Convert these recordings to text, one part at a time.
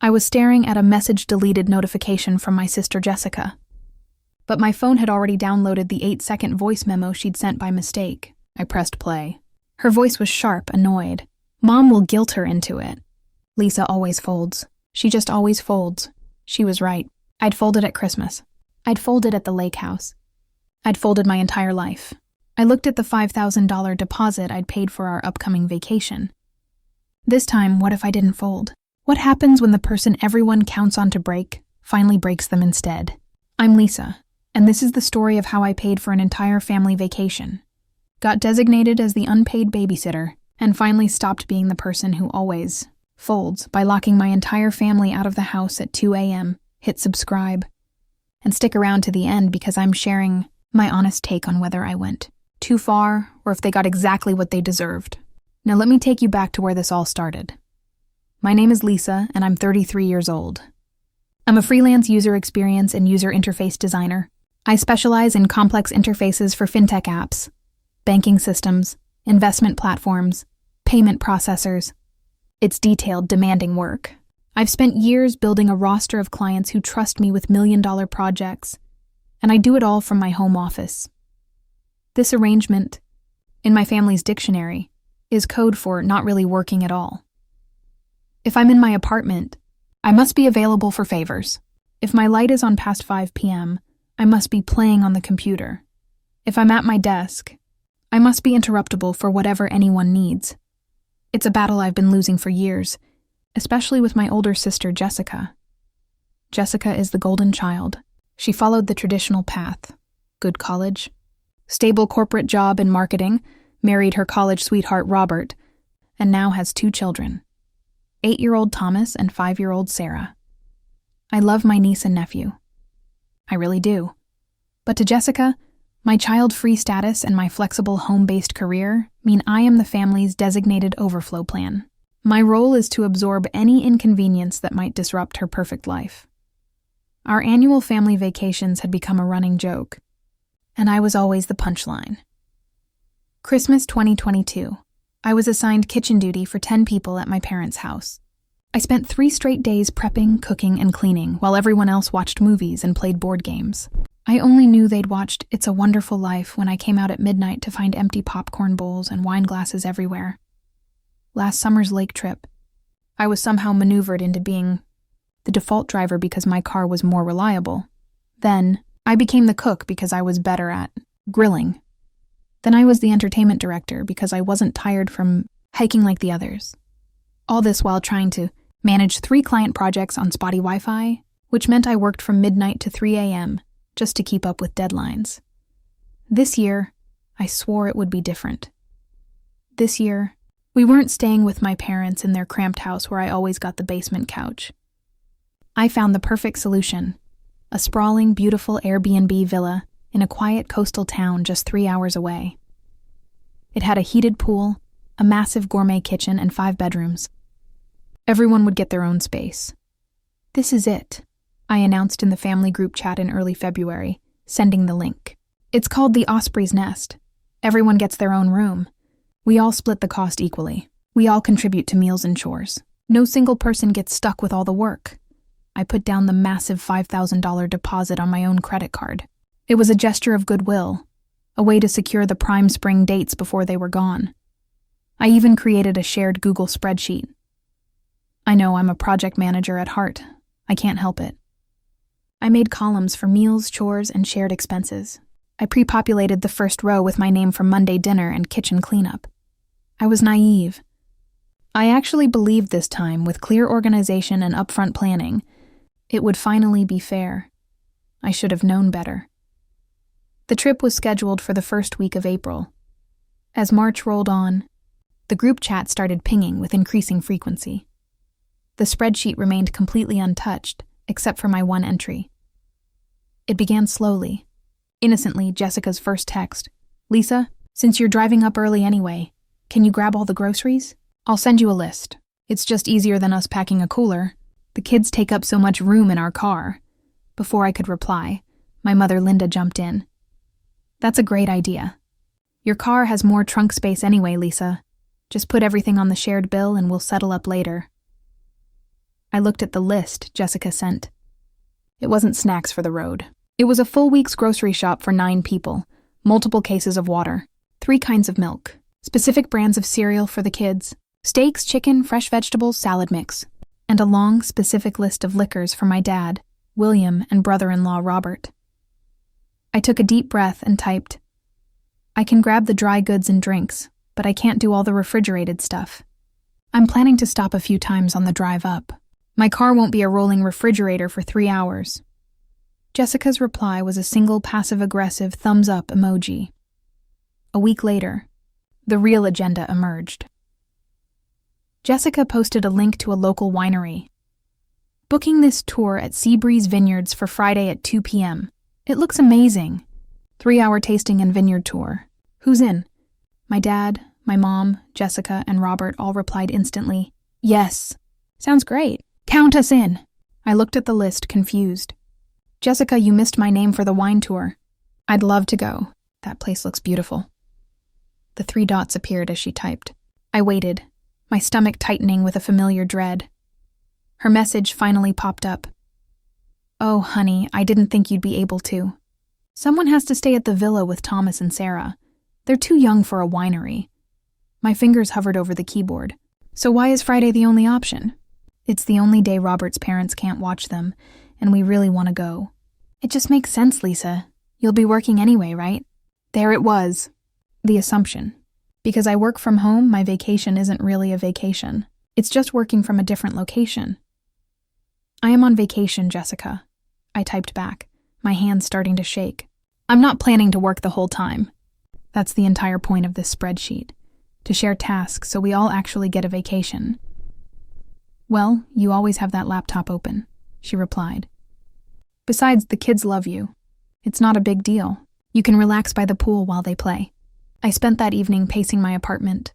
I was staring at a message deleted notification from my sister Jessica. But my phone had already downloaded the 8-second voice memo she'd sent by mistake. I pressed play. Her voice was sharp, annoyed. Mom will guilt her into it. Lisa always folds. She just always folds. She was right. I'd folded at Christmas. I'd folded at the lake house. I'd folded my entire life. I looked at the $5,000 deposit I'd paid for our upcoming vacation. This time, what if I didn't fold? What happens when the person everyone counts on to break finally breaks them instead? I'm Lisa, and this is the story of how I paid for an entire family vacation, got designated as the unpaid babysitter, and finally stopped being the person who always folds by locking my entire family out of the house at 2 a.m., hit subscribe, and stick around to the end because I'm sharing my honest take on whether I went too far or if they got exactly what they deserved. Now let me take you back to where this all started. My name is Lisa, and I'm 33 years old. I'm a freelance user experience and user interface designer. I specialize in complex interfaces for fintech apps, banking systems, investment platforms, payment processors. It's detailed, demanding work. I've spent years building a roster of clients who trust me with million-dollar projects, and I do it all from my home office. This arrangement, in my family's dictionary, is code for not really working at all. If I'm in my apartment, I must be available for favors. If my light is on past 5 p.m., I must be playing on the computer. If I'm at my desk, I must be interruptible for whatever anyone needs. It's a battle I've been losing for years, especially with my older sister, Jessica. Jessica is the golden child. She followed the traditional path. Good college, stable corporate job in marketing, married her college sweetheart, Robert, and now has 2 children. 8-year-old Thomas and 5-year-old Sarah. I love my niece and nephew. I really do. But to Jessica, my child-free status and my flexible home-based career mean I am the family's designated overflow plan. My role is to absorb any inconvenience that might disrupt her perfect life. Our annual family vacations had become a running joke, and I was always the punchline. Christmas 2022. I was assigned kitchen duty for 10 people at my parents' house. I spent 3 straight days prepping, cooking, and cleaning while everyone else watched movies and played board games. I only knew they'd watched It's a Wonderful Life when I came out at midnight to find empty popcorn bowls and wine glasses everywhere. Last summer's lake trip, I was somehow maneuvered into being the default driver because my car was more reliable. Then, I became the cook because I was better at grilling. Then I was the entertainment director because I wasn't tired from hiking like the others. All this while trying to manage 3 client projects on spotty Wi-Fi, which meant I worked from midnight to 3 a.m. just to keep up with deadlines. This year, I swore it would be different. This year, we weren't staying with my parents in their cramped house where I always got the basement couch. I found the perfect solution, a sprawling, beautiful Airbnb villa in a quiet coastal town just 3 hours away. It had a heated pool, a massive gourmet kitchen, and 5 bedrooms. Everyone would get their own space. This is it, I announced in the family group chat in early February, sending the link. It's called the Osprey's Nest. Everyone gets their own room. We all split the cost equally. We all contribute to meals and chores. No single person gets stuck with all the work. I put down the massive $5,000 deposit on my own credit card. It was a gesture of goodwill, a way to secure the prime spring dates before they were gone. I even created a shared Google spreadsheet. I know I'm a project manager at heart. I can't help it. I made columns for meals, chores, and shared expenses. I pre-populated the first row with my name for Monday dinner and kitchen cleanup. I was naive. I actually believed this time, with clear organization and upfront planning, it would finally be fair. I should have known better. The trip was scheduled for the first week of April. As March rolled on, the group chat started pinging with increasing frequency. The spreadsheet remained completely untouched, except for my one entry. It began slowly. Innocently, Jessica's first text. Lisa, since you're driving up early anyway, can you grab all the groceries? I'll send you a list. It's just easier than us packing a cooler. The kids take up so much room in our car. Before I could reply, my mother Linda jumped in. That's a great idea. Your car has more trunk space anyway, Lisa. Just put everything on the shared bill and we'll settle up later. I looked at the list Jessica sent. It wasn't snacks for the road. It was a full week's grocery shop for 9 people, multiple cases of water, 3 kinds of milk, specific brands of cereal for the kids, steaks, chicken, fresh vegetables, salad mix, and a long, specific list of liquors for my dad, William, and brother-in-law Robert. I took a deep breath and typed, "I can grab the dry goods and drinks, but I can't do all the refrigerated stuff. I'm planning to stop a few times on the drive up. My car won't be a rolling refrigerator for 3 hours." Jessica's reply was a single passive-aggressive thumbs-up emoji. A week later, the real agenda emerged. Jessica posted a link to a local winery. "Booking this tour at Seabreeze Vineyards for Friday at 2 p.m. It looks amazing. 3-hour tasting and vineyard tour. Who's in?" My dad, my mom, Jessica, and Robert all replied instantly, "Yes. Sounds great. Count us in." I looked at the list, confused. "Jessica, you missed my name for the wine tour." "I'd love to go. That place looks beautiful." The 3 dots appeared as she typed. I waited, my stomach tightening with a familiar dread. Her message finally popped up. "Oh, honey, I didn't think you'd be able to. Someone has to stay at the villa with Thomas and Sarah. They're too young for a winery." My fingers hovered over the keyboard. "So why is Friday the only option?" "It's the only day Robert's parents can't watch them, and we really want to go." "It just makes sense, Lisa. You'll be working anyway, right?" There it was. The assumption. Because I work from home, my vacation isn't really a vacation. It's just working from a different location. "I am on vacation, Jessica," I typed back, my hands starting to shake. "I'm not planning to work the whole time." That's the entire point of this spreadsheet, to share tasks so we all actually get a vacation. "Well, you always have that laptop open," she replied. "Besides, the kids love you. It's not a big deal. You can relax by the pool while they play." I spent that evening pacing my apartment,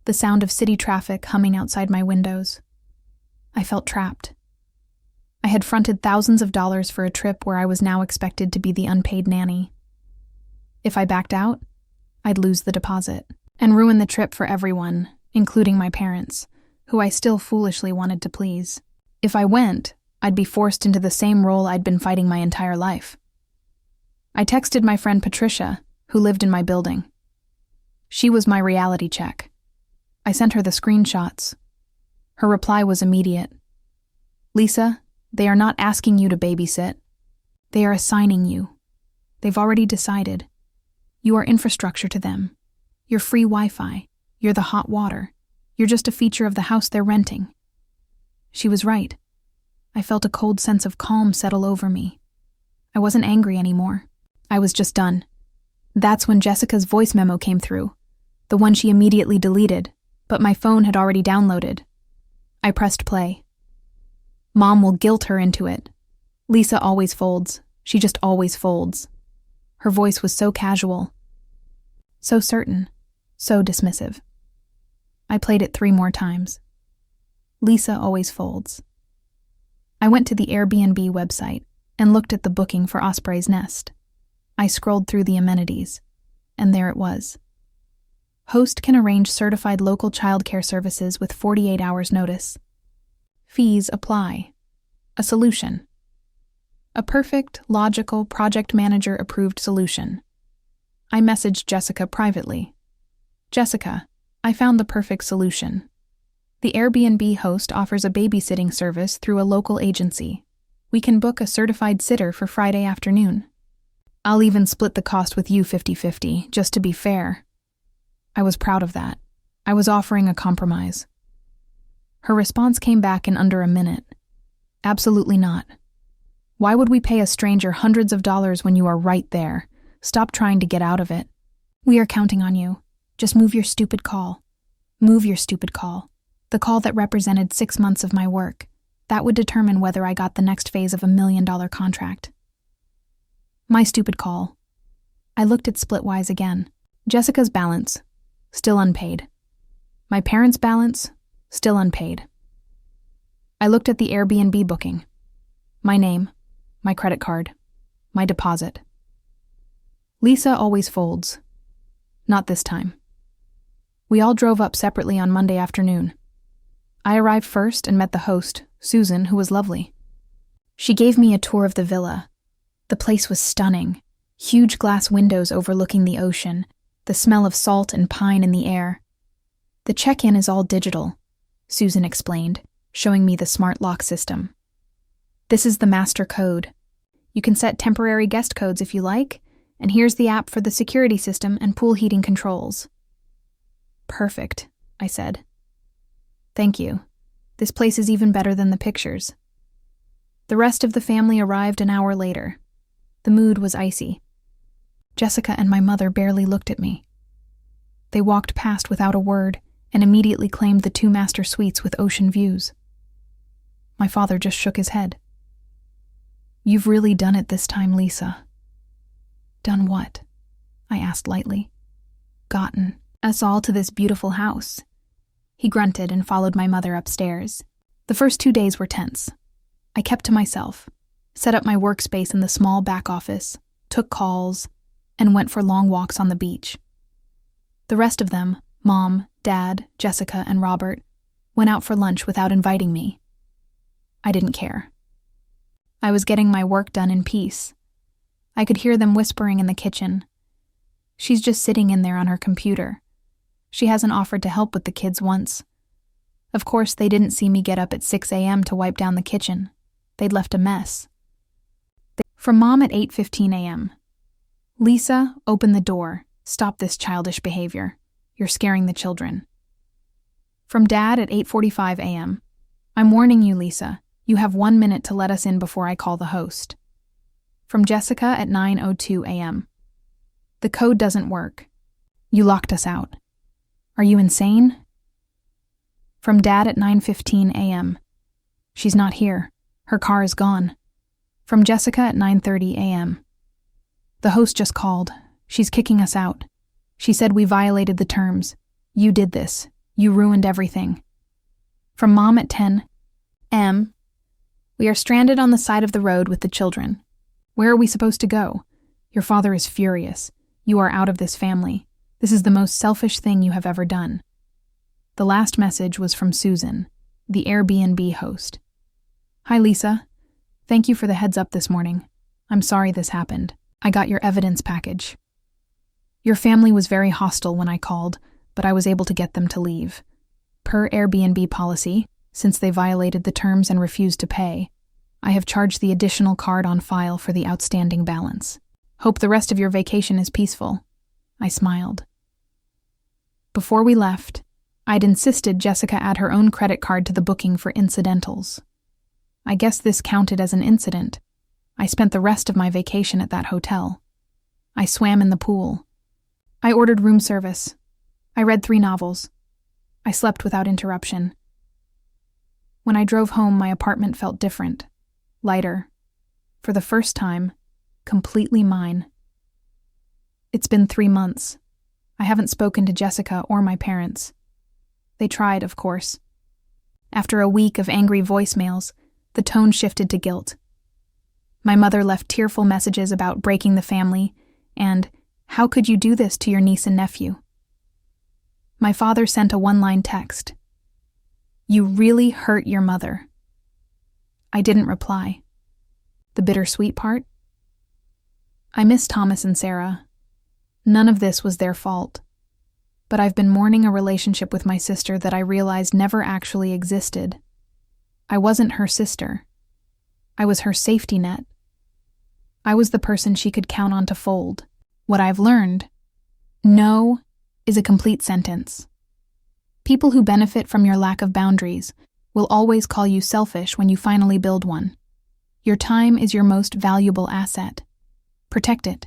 the sound of city traffic humming outside my windows. I felt trapped. I had fronted thousands of dollars for a trip where I was now expected to be the unpaid nanny. If I backed out, I'd lose the deposit and ruin the trip for everyone, including my parents, who I still foolishly wanted to please. If I went, I'd be forced into the same role I'd been fighting my entire life. I texted my friend Patricia, who lived in my building. She was my reality check. I sent her the screenshots. Her reply was immediate. "Lisa, they are not asking you to babysit. They are assigning you. They've already decided. You are infrastructure to them. You're free Wi-Fi. You're the hot water. You're just a feature of the house they're renting." She was right. I felt a cold sense of calm settle over me. I wasn't angry anymore. I was just done. That's when Jessica's voice memo came through, the one she immediately deleted, but my phone had already downloaded. I pressed play. Mom will guilt her into it. Lisa always folds. She just always folds. Her voice was so casual, so certain, so dismissive. I played it 3 more times. Lisa always folds. I went to the Airbnb website and looked at the booking for Osprey's Nest. I scrolled through the amenities, and there it was. Host can arrange certified local childcare services with 48 hours notice. Fees apply. A solution. A perfect, logical, project manager-approved solution. I messaged Jessica privately. "Jessica, I found the perfect solution. The Airbnb host offers a babysitting service through a local agency. We can book a certified sitter for Friday afternoon. I'll even split the cost with you 50-50, just to be fair." I was proud of that. I was offering a compromise. Her response came back in under a minute. "Absolutely not. Why would we pay a stranger hundreds of dollars when you are right there? Stop trying to get out of it. We are counting on you. Just move your stupid call. Move your stupid call. The call that represented 6 months of my work. That would determine whether I got the next phase of $1 million contract." My stupid call. I looked at Splitwise again. Jessica's balance, still unpaid. My parents' balance, still unpaid. I looked at the Airbnb booking. My name, my credit card, my deposit. Lisa always folds. Not this time. We all drove up separately on Monday afternoon. I arrived first and met the host, Susan, who was lovely. She gave me a tour of the villa. The place was stunning. Huge glass windows overlooking the ocean, the smell of salt and pine in the air. The check-in is all digital, Susan explained, showing me the smart lock system. This is the master code. You can set temporary guest codes if you like, and here's the app for the security system and pool heating controls. Perfect, I said. Thank you. This place is even better than the pictures. The rest of the family arrived an hour later. The mood was icy. Jessica and my mother barely looked at me. They walked past without a word and immediately claimed the 2 master suites with ocean views. My father just shook his head. You've really done it this time, Lisa. Done what? I asked lightly. Gotten us all to this beautiful house. He grunted and followed my mother upstairs. The first 2 days were tense. I kept to myself, set up my workspace in the small back office, took calls, and went for long walks on the beach. The rest of them, Mom, Dad, Jessica, and Robert, went out for lunch without inviting me. I didn't care. I was getting my work done in peace. I could hear them whispering in the kitchen. She's just sitting in there on her computer. She hasn't offered to help with the kids once. Of course, they didn't see me get up at 6 a.m. to wipe down the kitchen. They'd left a mess. From Mom at 8:15 a.m. Lisa, open the door. Stop this childish behavior. You're scaring the children. From Dad at 8:45 a.m. I'm warning you, Lisa. You have 1 minute to let us in before I call the host. From Jessica at 9:02 a.m. The code doesn't work. You locked us out. Are you insane? From Dad at 9:15 a.m. She's not here. Her car is gone. From Jessica at 9:30 a.m. The host just called. She's kicking us out. She said we violated the terms. You did this. You ruined everything. From Mom at 10 a.m. We are stranded on the side of the road with the children. Where are we supposed to go? Your father is furious. You are out of this family. This is the most selfish thing you have ever done. The last message was from Susan, the Airbnb host. Hi, Lisa. Thank you for the heads up this morning. I'm sorry this happened. I got your evidence package. Your family was very hostile when I called, but I was able to get them to leave. Per Airbnb policy, since they violated the terms and refused to pay, I have charged the additional card on file for the outstanding balance. Hope the rest of your vacation is peaceful. I smiled. Before we left, I'd insisted Jessica add her own credit card to the booking for incidentals. I guess this counted as an incident. I spent the rest of my vacation at that hotel. I swam in the pool. I ordered room service. I read 3 novels. I slept without interruption. When I drove home, my apartment felt different, lighter. For the first time, completely mine. It's been 3 months. I haven't spoken to Jessica or my parents. They tried, of course. After a week of angry voicemails, the tone shifted to guilt. My mother left tearful messages about breaking the family and, how could you do this to your niece and nephew? My father sent a 1-line text. You really hurt your mother. I didn't reply. The bittersweet part? I miss Thomas and Sarah. None of this was their fault. But I've been mourning a relationship with my sister that I realized never actually existed. I wasn't her sister. I was her safety net. I was the person she could count on to fold. What I've learned, no is a complete sentence. People who benefit from your lack of boundaries will always call you selfish when you finally build one. Your time is your most valuable asset. Protect it.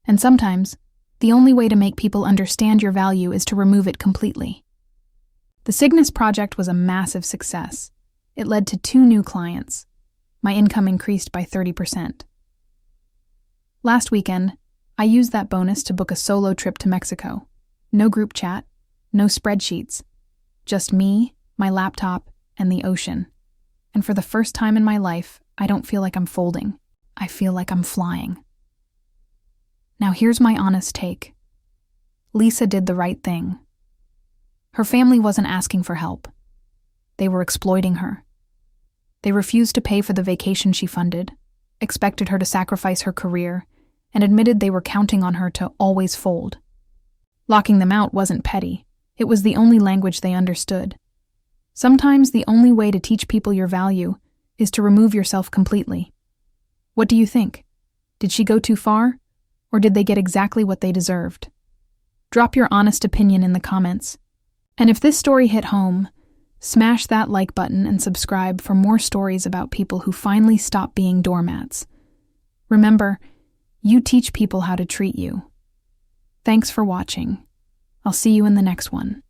And sometimes, the only way to make people understand your value is to remove it completely. The Cygnus project was a massive success. It led to 2 new clients. My income increased by 30%. Last weekend, I used that bonus to book a solo trip to Mexico. No group chat, no spreadsheets. Just me, my laptop, and the ocean. And for the first time in my life, I don't feel like I'm folding. I feel like I'm flying. Now here's my honest take. Lisa did the right thing. Her family wasn't asking for help. They were exploiting her. They refused to pay for the vacation she funded, expected her to sacrifice her career, and admitted they were counting on her to always fold. Locking them out wasn't petty. It was the only language they understood. Sometimes the only way to teach people your value is to remove yourself completely. What do you think? Did she go too far? Or did they get exactly what they deserved? Drop your honest opinion in the comments. And if this story hit home, smash that like button and subscribe for more stories about people who finally stop being doormats. Remember, you teach people how to treat you. Thanks for watching. I'll see you in the next one.